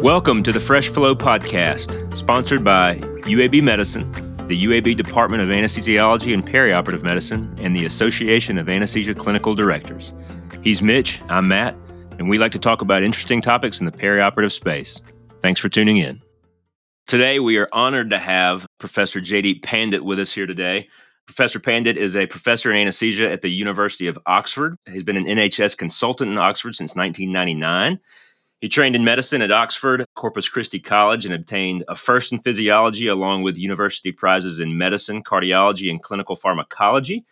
Welcome to the Fresh Flow Podcast, sponsored by UAB Medicine, the UAB Department of Anesthesiology and Perioperative Medicine, and the Association of Anesthesia Clinical Directors. He's Mitch, I'm Matt, and we like to talk about interesting topics in the perioperative space. Thanks for tuning in. Today, we are honored to have Professor Jaideep Pandit with us here today. Professor Pandit is a professor in anesthesia at the University of Oxford. He's been an NHS consultant in Oxford since 1999. He trained in medicine at Oxford, Corpus Christi College, and obtained a first in physiology along with university prizes in medicine, cardiology, and clinical pharmacology.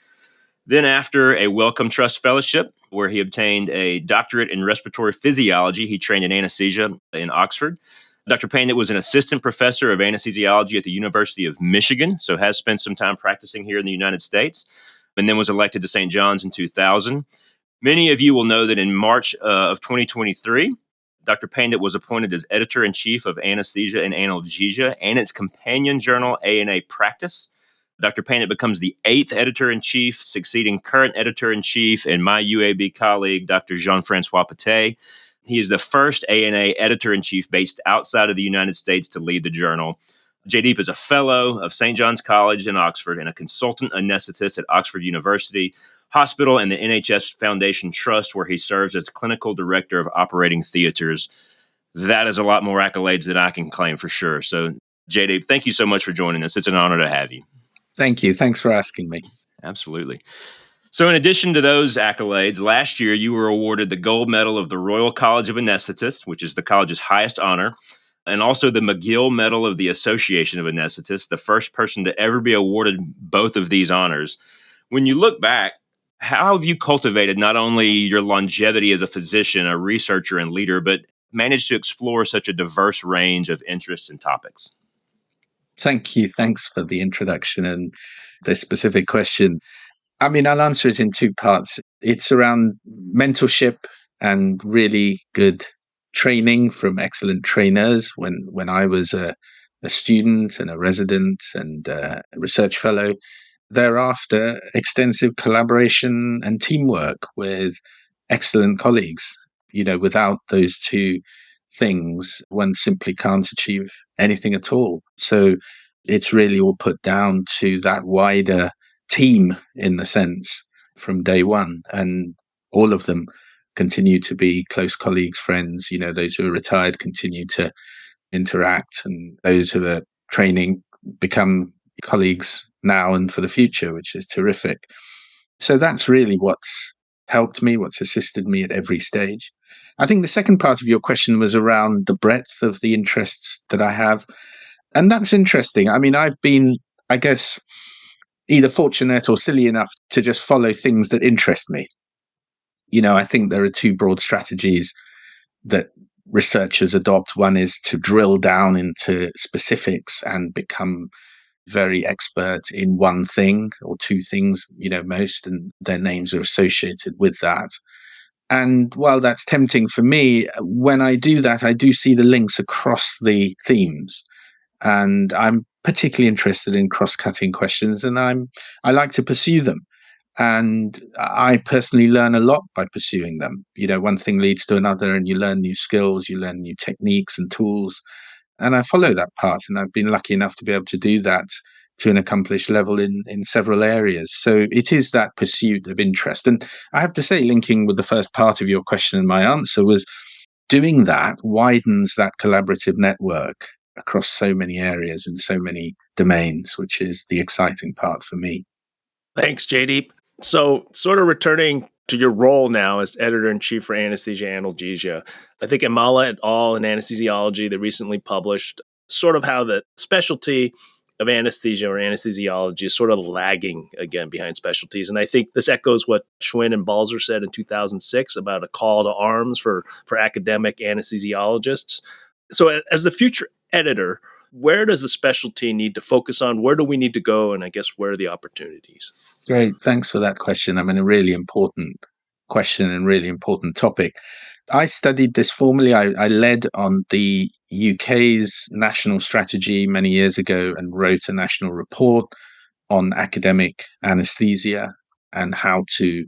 Then after a Wellcome Trust Fellowship, where he obtained a doctorate in respiratory physiology, he trained in anesthesia in Oxford. Dr. Pandit was an assistant professor of anesthesiology at the University of Michigan, so has spent some time practicing here in the United States, and then was elected to St. John's in 2000. Many of you will know that in March of 2023, Dr. Pandit was appointed as Editor-and-Chief of Anesthesia and Analgesia and its companion journal, ANA Practice. Dr. Pandit becomes the 8th Editor-in-Chief, succeeding current Editor-in-Chief and my UAB colleague, Dr. Jean-Francois Patet. He is the first ANA Editor-in-Chief based outside of the United States to lead the journal. Jaideep is a fellow of St. John's College in Oxford and a consultant anesthetist at Oxford University Hospital and the NHS Foundation Trust, where he serves as clinical director of operating theaters. That is a lot more accolades than I can claim for sure. So, Jaideep, thank you so much for joining us. It's an honor to have you. Thank you. Thanks for asking me. Absolutely. So in addition to those accolades, last year you were awarded the Gold Medal of the Royal College of Anesthetists, which is the college's highest honor, and also the McGill Medal of the Association of Anesthetists, the first person to ever be awarded both of these honors. When you look back, how have you cultivated not only your longevity as a physician, a researcher, and leader, but managed to explore such a diverse range of interests and topics? Thank you. Thanks for the introduction and the specific question. I mean, I'll answer it in two parts. It's around mentorship and really good training from excellent trainers when I was a student and a resident and a research fellow. Thereafter, extensive collaboration and teamwork with excellent colleagues. You know, without those two things, one simply can't achieve anything at all. So it's really all put down to that wider team in the sense from day one. And all of them continue to be close colleagues, friends. You know, those who are retired continue to interact, and those who are training become colleagues now and for the future, which is terrific. So that's really what's helped me, what's assisted me at every stage. I think the second part of your question was around the breadth of the interests that I have. And that's interesting. I mean, I've been, I guess, either fortunate or silly enough to just follow things that interest me. You know, I think there are two broad strategies that researchers adopt. One is to drill down into specifics and become very expert in one thing or two things, you know, most, and their names are associated with that. And while that's tempting for me, when I do that, I do see the links across the themes. And I'm particularly interested in cross-cutting questions, and I like to pursue them. And I personally learn a lot by pursuing them. You know, one thing leads to another, and you learn new skills, you learn new techniques and tools. And I follow that path, and I've been lucky enough to be able to do that to an accomplished level in several areas. So it is that pursuit of interest. And I have to say, linking with the first part of your question and my answer, was doing that widens that collaborative network across so many areas and so many domains, which is the exciting part for me. Thanks, Jaideep. So sort of returning to your role now as Editor-in-Chief for Anesthesia Analgesia, I think Imala et al. In Anesthesiology, they recently published sort of how the specialty of anesthesia or anesthesiology is sort of lagging again behind specialties. And I think this echoes what Schwinn and Balzer said in 2006 about a call to arms for academic anesthesiologists. So as the future editor, where does the specialty need to focus on? Where do we need to go? And I guess where are the opportunities? Great. Thanks for that question. I mean, a really important question and really important topic. I studied this formally. I led on the UK's national strategy many years ago and wrote a national report on academic anesthesia and how to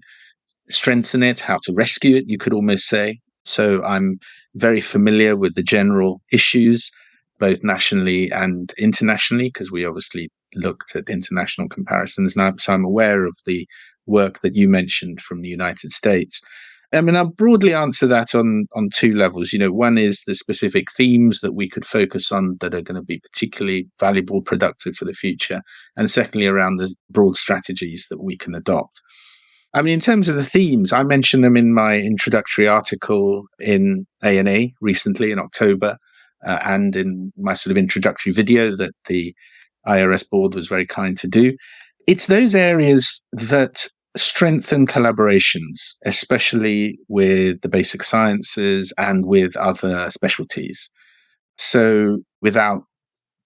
strengthen it, how to rescue it, you could almost say. So I'm very familiar with the general issues, both nationally and internationally, because we obviously looked at international comparisons now. So I'm aware of the work that you mentioned from the United States. I mean, I'll broadly answer that on two levels. One is the specific themes that we could focus on that are going to be particularly valuable, productive for the future. And secondly, around the broad strategies that we can adopt. I mean, in terms of the themes, I mentioned them in my introductory article in A&A recently in October, and in my sort of introductory video that the IRS board was very kind to do. It's those areas that strengthen collaborations, especially with the basic sciences and with other specialties. So without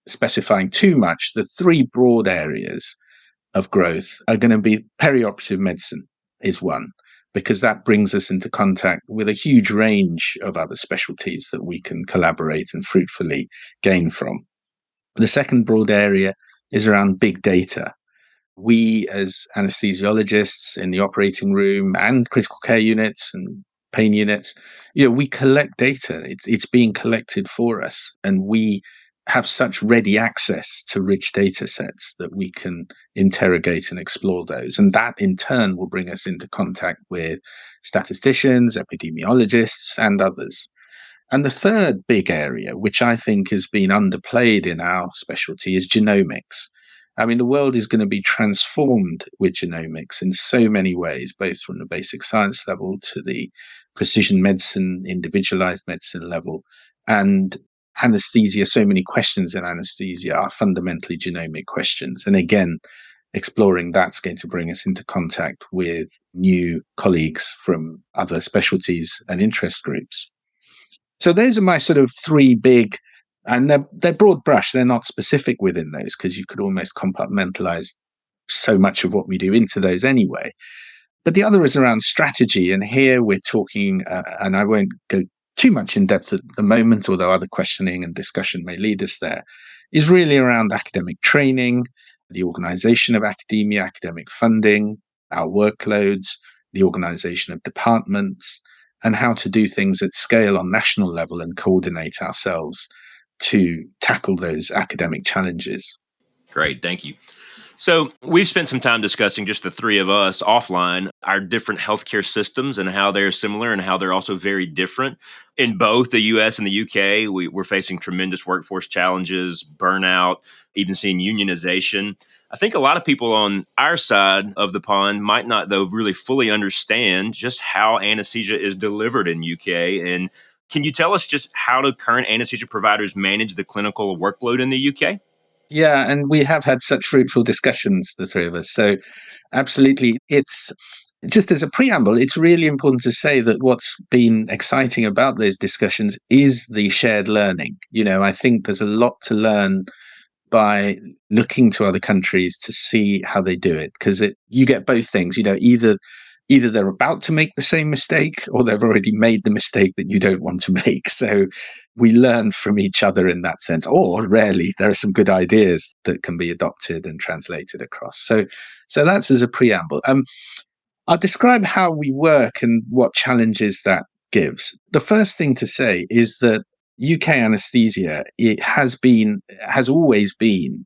specifying too much, the three broad areas of growth are going to be perioperative medicine is one, because that brings us into contact with a huge range of other specialties that we can collaborate and fruitfully gain from. The second broad area is around big data. We, as anesthesiologists in the operating room and critical care units and pain units, we collect data. It's being collected for us, and we have such ready access to rich data sets that we can interrogate and explore those. And that in turn will bring us into contact with statisticians, epidemiologists, and others. And the third big area, which I think has been underplayed in our specialty, is genomics. I mean, the world is going to be transformed with genomics in so many ways, both from the basic science level to the precision medicine, individualized medicine level. And anesthesia, so many questions in anesthesia are fundamentally genomic questions. And again, exploring that's going to bring us into contact with new colleagues from other specialties and interest groups. So those are my sort of three big, and they're broad brush. They're not specific within those, because you could almost compartmentalize so much of what we do into those anyway. But the other is around strategy. And here we're talking, and I won't go too much in depth at the moment, although other questioning and discussion may lead us there, is really around academic training, the organization of academia, academic funding, our workloads, the organization of departments, and how to do things at scale on national level and coordinate ourselves to tackle those academic challenges. Great, thank you. So we've spent some time discussing, just the three of us offline, our different healthcare systems and how they're similar and how they're also very different. In both the US and the UK, we're facing tremendous workforce challenges, burnout, even seeing unionization. I think a lot of people on our side of the pond might not, though, really fully understand just how anesthesia is delivered in UK. And can you tell us just how do current anesthesia providers manage the clinical workload in the UK? Yeah, and we have had such fruitful discussions, the three of us. So absolutely, it's just as a preamble, it's really important to say that what's been exciting about those discussions is the shared learning. I think there's a lot to learn by looking to other countries to see how they do it, because you get both things. Either they're about to make the same mistake, or they've already made the mistake that you don't want to make. So we learn from each other in that sense, or rarely there are some good ideas that can be adopted and translated across. So that's as a preamble. I'll describe how we work and what challenges that gives. The first thing to say is that UK anesthesia, it has always been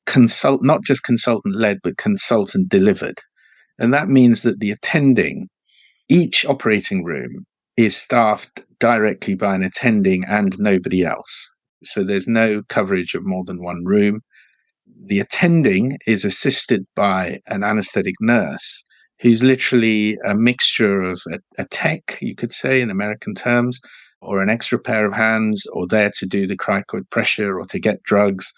not just consultant led, but consultant delivered. And that means that each operating room is staffed directly by an attending and nobody else. So there's no coverage of more than one room. The attending is assisted by an anesthetic nurse who's literally a mixture of a tech, you could say in American terms, or an extra pair of hands, or there to do the cricoid pressure or to get drugs,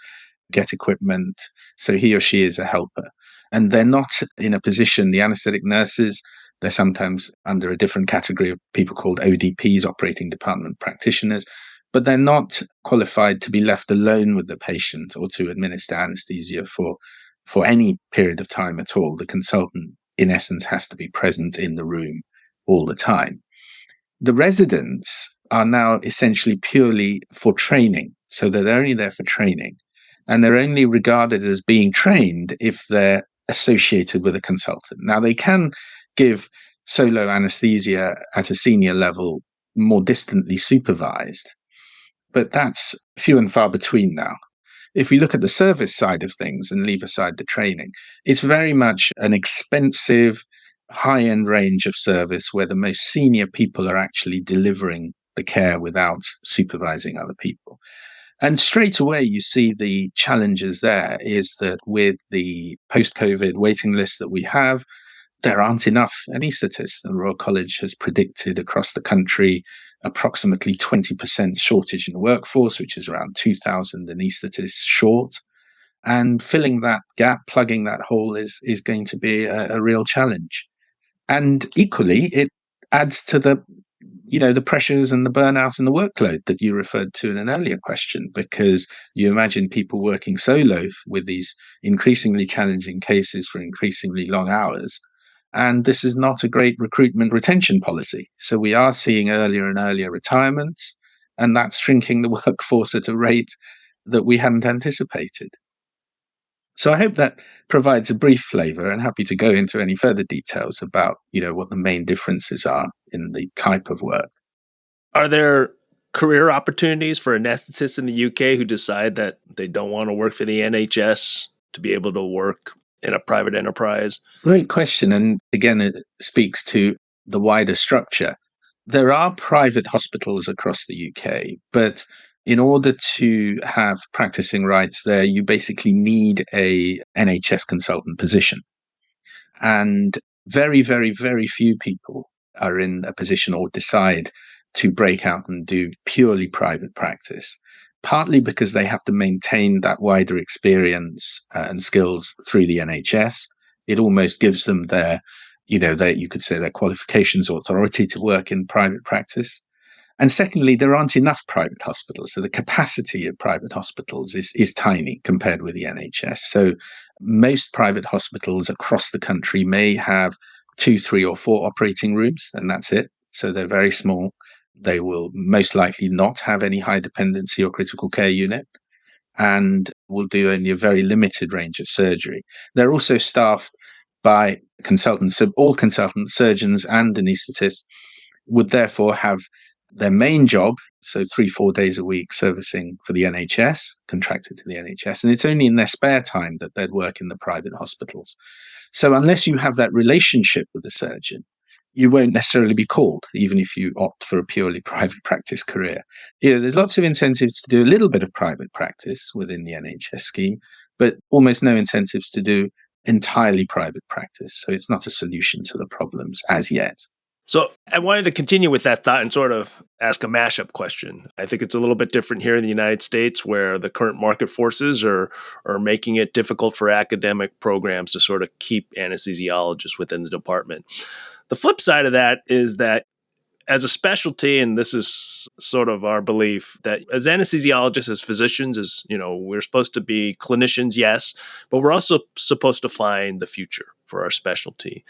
get equipment. So he or she is a helper. And they're not in a position, the anesthetic nurses, they're sometimes under a different category of people called ODPs, operating department practitioners, but they're not qualified to be left alone with the patient or to administer anesthesia for any period of time at all. The consultant, in essence, has to be present in the room all the time. The residents are now essentially purely for training, so they're only there for training, and they're only regarded as being trained if they're associated with a consultant. Now, they can give solo anesthesia at a senior level more distantly supervised. But that's few and far between now. If we look at the service side of things and leave aside the training, it's very much an expensive, high-end range of service where the most senior people are actually delivering the care without supervising other people. And straight away, you see the challenges there is that with the post-COVID waiting list that we have, there aren't enough anaesthetists. The Royal College has predicted across the country approximately 20% shortage in the workforce, which is around 2,000 anaesthetists short. And filling that gap, plugging that hole is going to be a real challenge. And equally, it adds to the pressures and the burnout and the workload that you referred to in an earlier question, because you imagine people working solo with these increasingly challenging cases for increasingly long hours. And this is not a great recruitment retention policy. So we are seeing earlier and earlier retirements, and that's shrinking the workforce at a rate that we hadn't anticipated. So I hope that provides a brief flavor, and happy to go into any further details about, what the main differences are in the type of work. Are there career opportunities for anesthetists in the UK who decide that they don't want to work for the NHS to be able to work in a private enterprise? Great question. And again, it speaks to the wider structure. There are private hospitals across the UK, but in order to have practicing rights there, you basically need a NHS consultant position. And very, very, very few people are in a position or decide to break out and do purely private practice, partly because they have to maintain that wider experience and skills through the NHS. It almost gives them their you could say their qualifications authority to work in private practice. And secondly, there aren't enough private hospitals. So the capacity of private hospitals is tiny compared with the NHS. So most private hospitals across the country may have 2, 3, or 4 operating rooms, and that's it. So they're very small. They will most likely not have any high dependency or critical care unit, and will do only a very limited range of surgery. They're also staffed by consultants. So all consultants, surgeons and anaesthetists would therefore have their main job, so 3-4 days a week servicing for the NHS, contracted to the NHS, and it's only in their spare time that they'd work in the private hospitals. So unless you have that relationship with the surgeon, you won't necessarily be called, even if you opt for a purely private practice career. There's lots of incentives to do a little bit of private practice within the NHS scheme, but almost no incentives to do entirely private practice. So it's not a solution to the problems as yet. So I wanted to continue with that thought and sort of ask a mashup question. I think it's a little bit different here in the United States, where the current market forces are making it difficult for academic programs to sort of keep anesthesiologists within the department. The flip side of that is that as a specialty, and this is sort of our belief, that as anesthesiologists, as physicians, we're supposed to be clinicians, yes, but we're also supposed to find the future for our specialty.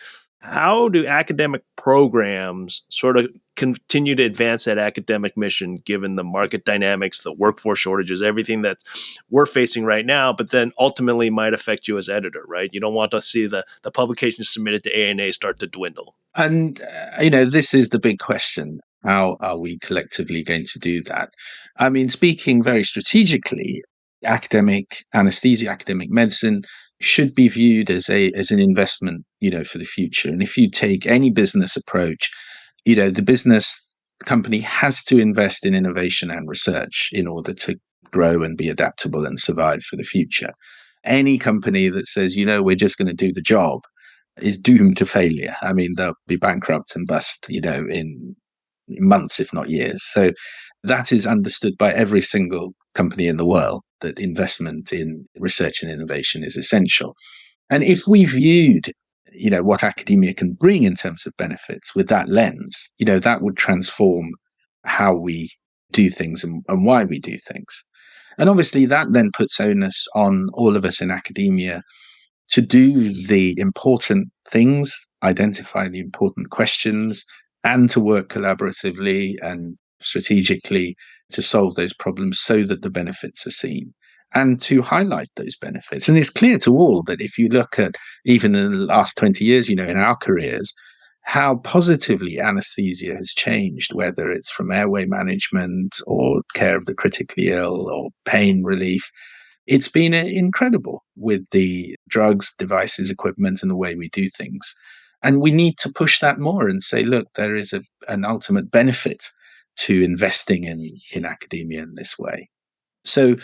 How do academic programs sort of continue to advance that academic mission, given the market dynamics, the workforce shortages, everything that we're facing right now, but then ultimately might affect you as editor, right? You don't want to see the publications submitted to ANA start to dwindle. And, this is the big question. How are we collectively going to do that? I mean, speaking very strategically, academic anesthesia, academic medicine should be viewed as an investment, for the future. And if you take any business approach, the business company has to invest in innovation and research in order to grow and be adaptable and survive for the future. Any company that says, we're just going to do the job is doomed to failure. I mean, they'll be bankrupt and bust, in months, if not years. So that is understood by every single company in the world, that investment in research and innovation is essential. And if we viewed, what academia can bring in terms of benefits with that lens, that would transform how we do things and why we do things. And obviously that then puts onus on all of us in academia to do the important things, identify the important questions, and to work collaboratively and strategically to solve those problems so that the benefits are seen, and to highlight those benefits. And it's clear to all that if you look at even in the last 20 years, in our careers, how positively anesthesia has changed, whether it's from airway management or care of the critically ill or pain relief. It's been incredible with the drugs, devices, equipment, and the way we do things. And we need to push that more and say, look, there is an ultimate benefit to investing in academia in this way. So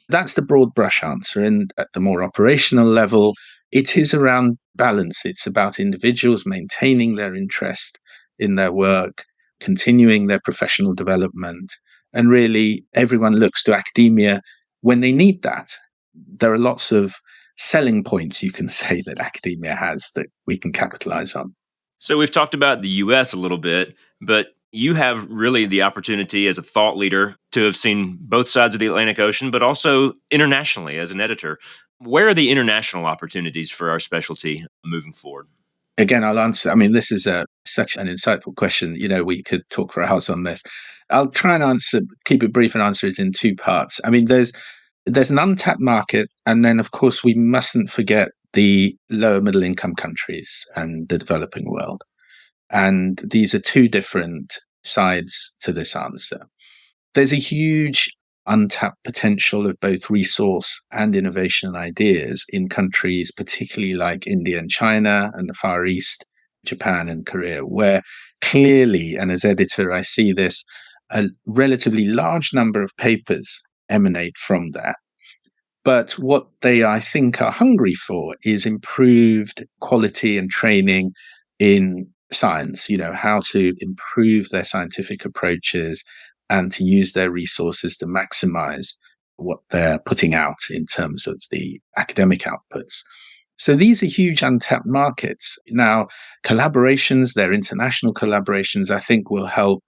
that's the broad brush answer. And at the more operational level, it is around balance. It's about individuals maintaining their interest in their work, continuing their professional development, and really everyone looks to academia when they need that. There are lots of selling points, you can say, that academia has that we can capitalize on. So we've talked about the US a little bit, but you have really the opportunity as a thought leader to have seen both sides of the Atlantic Ocean, but also internationally as an editor. Where are the international opportunities for our specialty moving forward? Again, I'll answer. I mean, this is such an insightful question. We could talk for hours on this. I'll try and keep it brief and answer it in two parts. I mean, there's an untapped market, and then, of course, we mustn't forget the lower middle income countries and the developing world. And these are two different sides to this answer. There's a huge untapped potential of both resource and innovation and ideas in countries, particularly like India and China and the Far East, Japan and Korea, where clearly, and as editor, I see this, a relatively large number of papers emanate from there. But what they, I think, are hungry for is improved quality and training in science, how to improve their scientific approaches and to use their resources to maximize what they're putting out in terms of the academic outputs. So these are huge untapped markets. Now, collaborations, their international collaborations, I think will help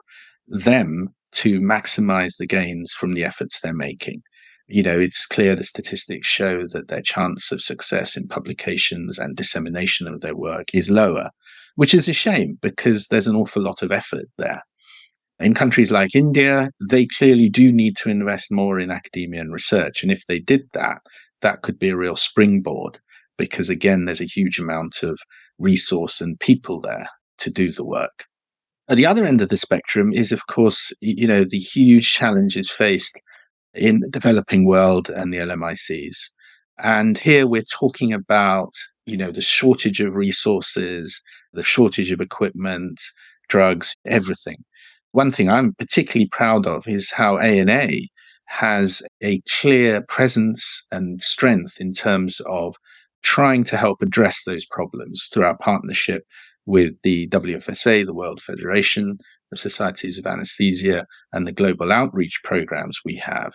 them to maximize the gains from the efforts they're making. It's clear the statistics show that their chance of success in publications and dissemination of their work is lower, which is a shame because there's an awful lot of effort there. In countries like India, they clearly do need to invest more in academia and research. And if they did that, that could be a real springboard because, again, there's a huge amount of resource and people there to do the work. At the other end of the spectrum is, of course, the huge challenges faced in the developing world and the LMICs. And here we're talking about, the shortage of resources, the shortage of equipment, drugs, everything. One thing I'm particularly proud of is how ANA has a clear presence and strength in terms of trying to help address those problems through our partnership with the WFSA, the World Federation of Societies of Anesthesia, and the global outreach programs we have.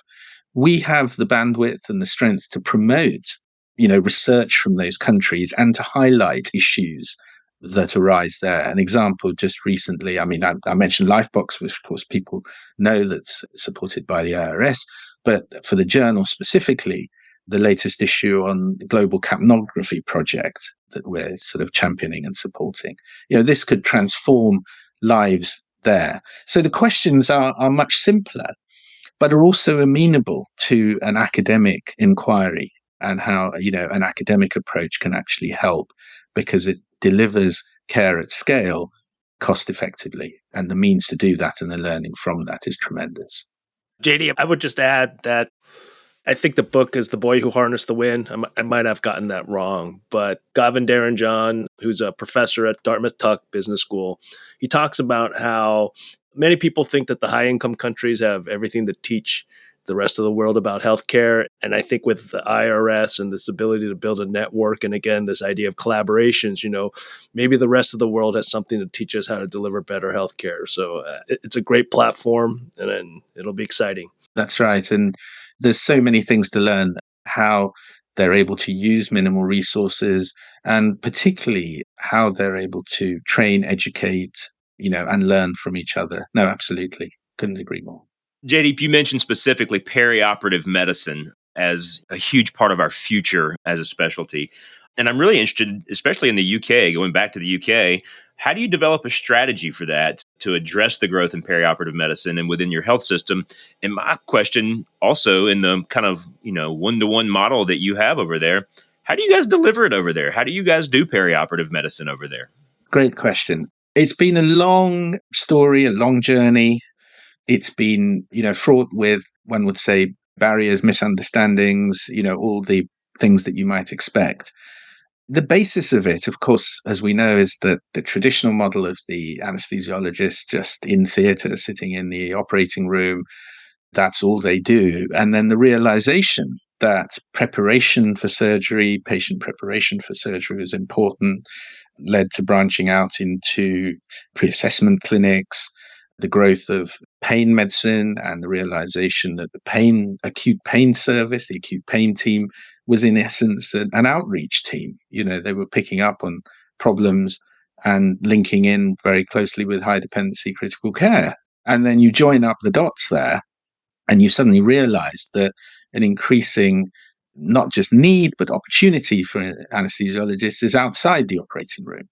We have the bandwidth and the strength to promote, research from those countries and to highlight issues that arise there. An example just recently, I mentioned Lifebox, which of course people know that's supported by the IRS, but for the journal specifically, the latest issue on the global capnography project that we're sort of championing and supporting. This could transform lives there. So the questions are much simpler, but are also amenable to an academic inquiry and how, an academic approach can actually help because it delivers care at scale cost effectively. And the means to do that and the learning from that is tremendous. JD, I would just add that I think the book is The Boy Who Harnessed the Wind. I might have gotten that wrong, but Gavin Darren-John, who's a professor at Dartmouth Tuck Business School, he talks about how many people think that the high-income countries have everything to teach the rest of the world about healthcare. And I think with the IRS and this ability to build a network, and again, this idea of collaborations, maybe the rest of the world has something to teach us how to deliver better healthcare. So it's a great platform, and it'll be exciting. That's right. And there's so many things to learn, how they're able to use minimal resources, and particularly how they're able to train, educate, and learn from each other. No, absolutely. Couldn't agree more. Jaideep, you mentioned specifically perioperative medicine as a huge part of our future as a specialty. And I'm really interested, especially in the UK, going back to the UK, how do you develop a strategy for that to address the growth in perioperative medicine and within your health system? And my question also in the kind of, one-to-one model that you have over there, how do you guys deliver it over there? How do you guys do perioperative medicine over there? Great question. It's been a long story, a long journey. It's been, fraught with, one would say, barriers, misunderstandings, all the things that you might expect. The basis of it, of course, as we know, is that the traditional model of the anesthesiologist just in theatre, sitting in the operating room, that's all they do. And then the realization that preparation for surgery, patient preparation for surgery is important, led to branching out into pre-assessment clinics, the growth of pain medicine, and the realization that the acute pain service, the acute pain team, was in essence an outreach team. They were picking up on problems and linking in very closely with high dependency critical care. And then you join up the dots there, and you suddenly realize that an increasing, not just need, but opportunity for anesthesiologists is outside the operating room.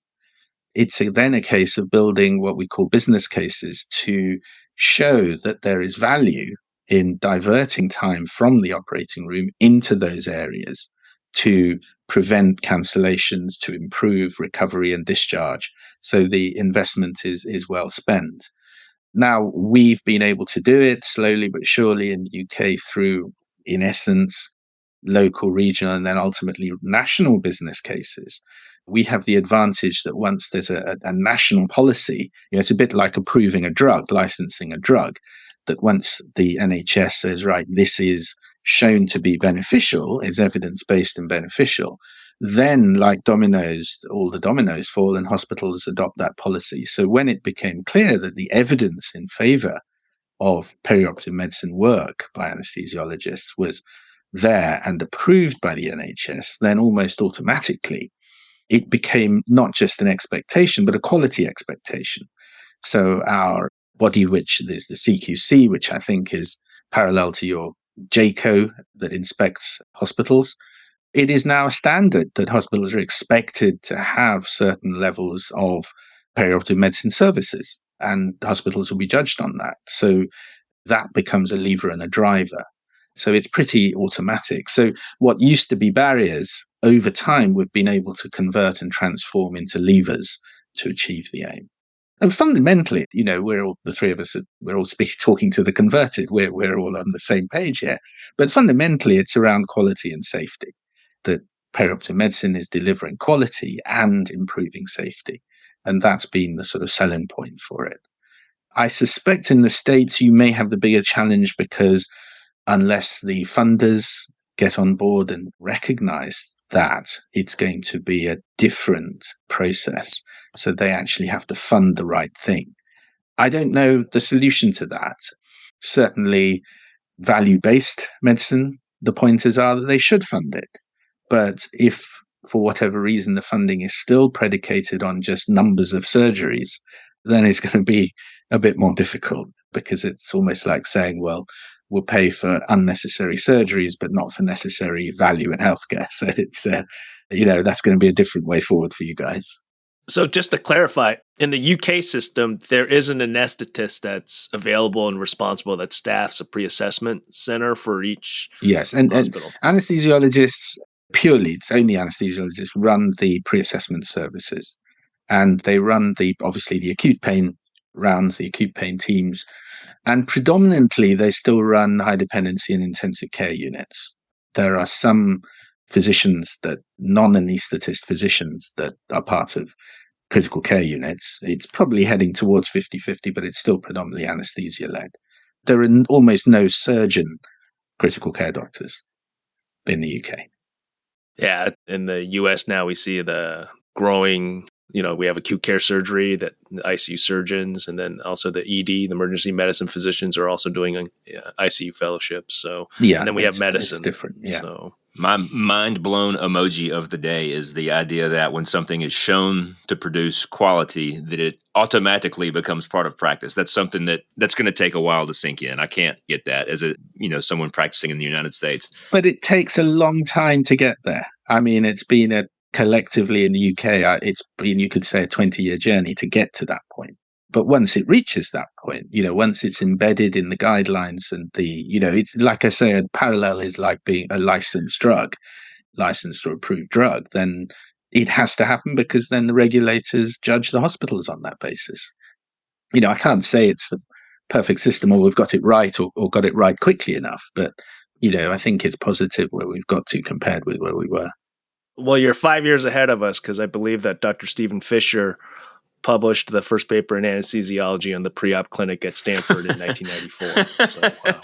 It's then a case of building what we call business cases to show that there is value in diverting time from the operating room into those areas to prevent cancellations, to improve recovery and discharge. So the investment is well spent. Now, we've been able to do it slowly but surely in the UK through, in essence, local, regional, and then ultimately national business cases. We have the advantage that once there's a national policy, it's a bit like approving a drug, licensing a drug, that once the NHS says, right, this is shown to be beneficial, is evidence-based and beneficial, then like dominoes, all the dominoes fall and hospitals adopt that policy. So when it became clear that the evidence in favor of perioperative medicine work by anesthesiologists was there and approved by the NHS, then almost automatically it became not just an expectation, but a quality expectation. So our body, which is the CQC, which I think is parallel to your JCO that inspects hospitals, it is now a standard that hospitals are expected to have certain levels of perioperative medicine services, and hospitals will be judged on that. So that becomes a lever and a driver. So it's pretty automatic. So what used to be barriers, over time, we've been able to convert and transform into levers to achieve the aim. And fundamentally, we're all, the three of us, we're all talking to the converted. We're all on the same page here. But fundamentally, it's around quality and safety, that perioperative medicine is delivering quality and improving safety. And that's been the sort of selling point for it. I suspect in the States, you may have the bigger challenge because unless the funders get on board and recognize that, it's going to be a different process. So they actually have to fund the right thing. I don't know the solution to that. Certainly, value-based medicine, the pointers are that they should fund it. But if, for whatever reason, the funding is still predicated on just numbers of surgeries, then it's going to be a bit more difficult, because it's almost like saying, well, we'll pay for unnecessary surgeries, but not for necessary value in healthcare. So it's, that's going to be a different way forward for you guys. So just to clarify, in the UK system, there is an anesthetist that's available and responsible that staffs a pre-assessment center for each hospital. And anesthesiologists, purely, it's only anesthesiologists, run the pre-assessment services. And they run obviously the acute pain rounds, the acute pain teams. And predominantly, they still run high dependency and intensive care units. There are some physicians, non-anesthetist physicians, that are part of critical care units. It's probably heading towards 50-50, but it's still predominantly anesthesia-led. There are almost no surgeon critical care doctors in the UK. Yeah, in the US now we see the growing, we have acute care surgery, that the ICU surgeons, and then also the ED, the emergency medicine physicians, are also doing ICU fellowships. So, yeah, and then we have medicine. It's different. Yeah. So. My mind-blown emoji of the day is the idea that when something is shown to produce quality, that it automatically becomes part of practice. That's something that's going to take a while to sink in. I can't get that as someone practicing in the United States. But it takes a long time to get there. I mean, it's been collectively in the UK, it's been, you could say, a 20-year journey to get to that point. But once it reaches that point, once it's embedded in the guidelines and it's like I say, a parallel is like being a licensed or approved drug, then it has to happen because then the regulators judge the hospitals on that basis. I can't say it's the perfect system or we've got it right or got it right quickly enough, but I think it's positive where we've got to compared with where we were. Well, you're 5 years ahead of us because I believe that Dr. Stephen Fisher published the first paper in anesthesiology on the pre-op clinic at Stanford in 1994. So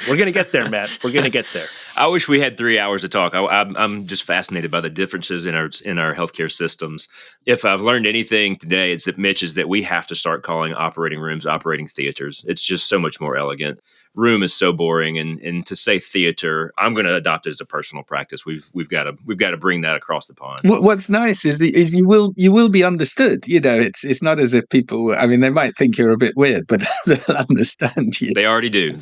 we're going to get there, Matt. We're going to get there. I wish we had 3 hours to talk. I'm just fascinated by the differences in our healthcare systems. If I've learned anything today, it's that we have to start calling operating rooms operating theaters. It's just so much more elegant. Room is so boring, and to say theater, I'm going to adopt it as a personal practice. We've got to bring that across the pond. What's nice is you will be understood. It's not as if people. I mean, they might think you're a bit weird, but they'll understand you. They already do.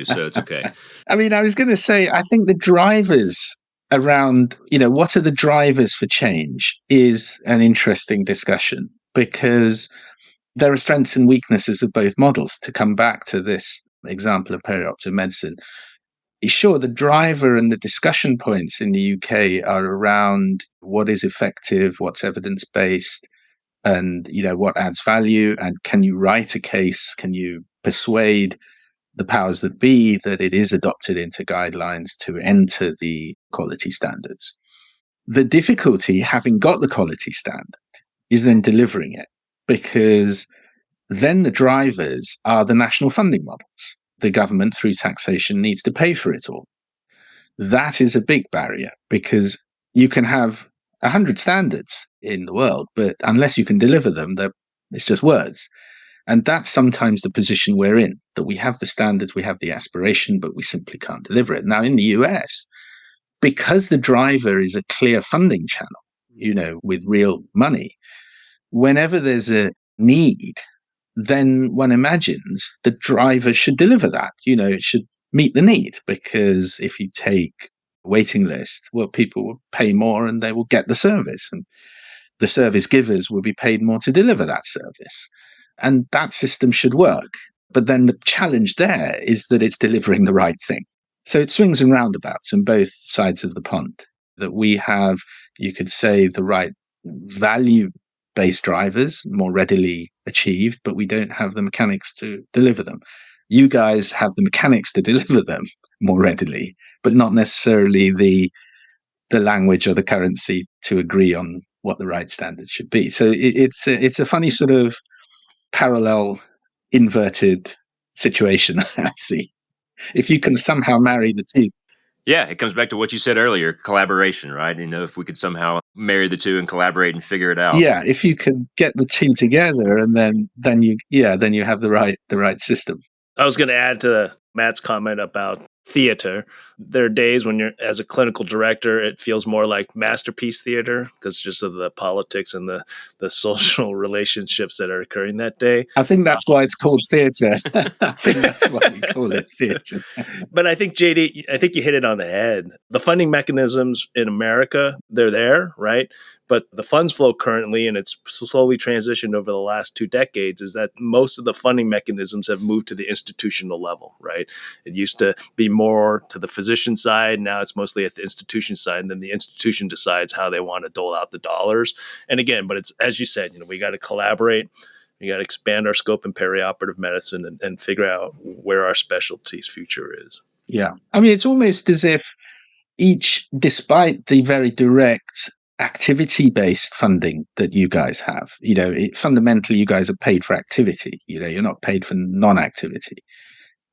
So it's okay. I mean, I was going to say, I think the drivers around, what are the drivers for change is an interesting discussion because there are strengths and weaknesses of both models. To come back to this example of perioperative medicine, sure, the driver and the discussion points in the UK are around what is effective, what's evidence-based, and, what adds value, and can you write a case, can you persuade the powers that be that it is adopted into guidelines to enter the quality standards. The difficulty, having got the quality standard, is then delivering it, because then the drivers are the national funding models. The government, through taxation, needs to pay for it all. That is a big barrier because you can have 100 standards in the world, but unless you can deliver them, it's just words. And that's sometimes the position we're in, that we have the standards, we have the aspiration, but we simply can't deliver it. Now, in the US, because the driver is a clear funding channel, with real money, whenever there's a need, then one imagines the driver should deliver that. It should meet the need, because if you take a waiting list, well, people will pay more and they will get the service, and the service givers will be paid more to deliver that service. And that system should work. But then the challenge there is that it's delivering the right thing. So it swings and roundabouts on both sides of the pond, that we have, you could say, the right value-based drivers more readily achieved, but we don't have the mechanics to deliver them. You guys have the mechanics to deliver them more readily, but not necessarily the language or the currency to agree on what the right standards should be. So it's a funny sort of parallel inverted situation, I see. If you can somehow marry the two. Yeah, it comes back to what you said earlier, collaboration, right? If we could somehow marry the two and collaborate and figure it out. Yeah, if you can get the two together, and then you have the right system. I was going to add to Matt's comment about theater. There are days when you're, as a clinical director, it feels more like masterpiece theater because just of the politics and the social relationships that are occurring that day. I think that's why it's called theater. I think that's why we call it theater. But I think, JD, you hit it on the head. The funding mechanisms in America, they're there, right? But the funds flow currently, and it's slowly transitioned over the last 2 decades, is that most of the funding mechanisms have moved to the institutional level, right? It used to be more to the physician side. Now it's mostly at the institution side, and then the institution decides how they want to dole out the dollars. And again, but it's, as you said, we got to collaborate. We got to expand our scope in perioperative medicine and figure out where our specialty's future is. Yeah. I mean, it's almost as if despite the very direct activity-based funding that you guys have, fundamentally you guys are paid for activity. You're not paid for non-activity,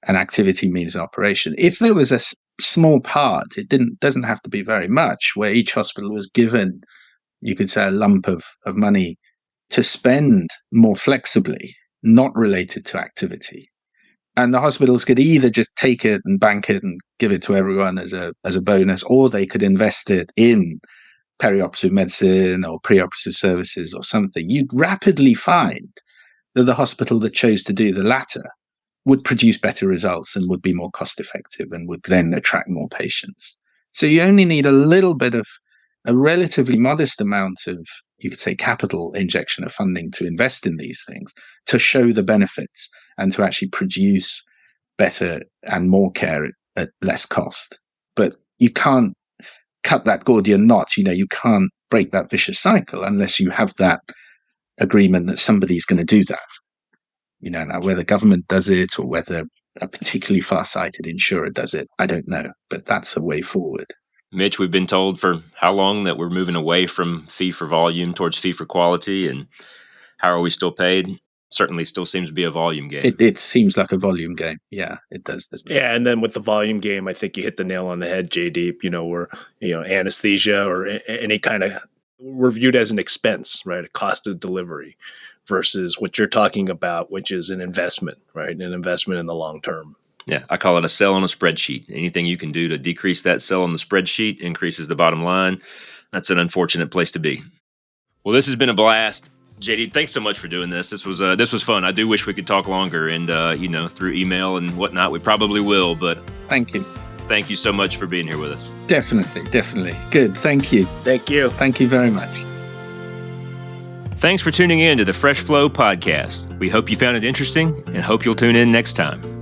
and activity means operation. If there was a small part, it doesn't have to be very much, where each hospital was given, you could say, a lump of money to spend more flexibly, not related to activity. And the hospitals could either just take it and bank it and give it to everyone as a bonus, or they could invest it in perioperative medicine or preoperative services or something. You'd rapidly find that the hospital that chose to do the latter would produce better results and would be more cost effective and would then attract more patients. So you only need a relatively modest amount of, you could say, capital injection of funding to invest in these things, to show the benefits and to actually produce better and more care at less cost. But you can't cut that Gordian knot. You can't break that vicious cycle unless you have that agreement that somebody's going to do that. Now whether government does it or whether a particularly far-sighted insurer does it, I don't know, but that's a way forward. Mitch, we've been told for how long that we're moving away from fee for volume towards fee for quality, and how are we still paid? Certainly still seems to be a volume game. It seems like a volume game. Yeah, it does, doesn't it? Yeah, and then with the volume game, I think you hit the nail on the head, Jaideep. Where anesthesia or any kind of, we're viewed as an expense, right? A cost of delivery, versus what you're talking about, which is an investment, right? An investment in the long term. Yeah, I call it a cell on a spreadsheet. Anything you can do to decrease that cell on the spreadsheet increases the bottom line. That's an unfortunate place to be. Well, this has been a blast. JD, thanks so much for doing this. This was fun. I do wish we could talk longer, and through email and whatnot, we probably will. But thank you. Thank you so much for being here with us. Definitely. Good. Thank you. Thank you. Thank you very much. Thanks for tuning in to the Fresh Flow podcast. We hope you found it interesting and hope you'll tune in next time.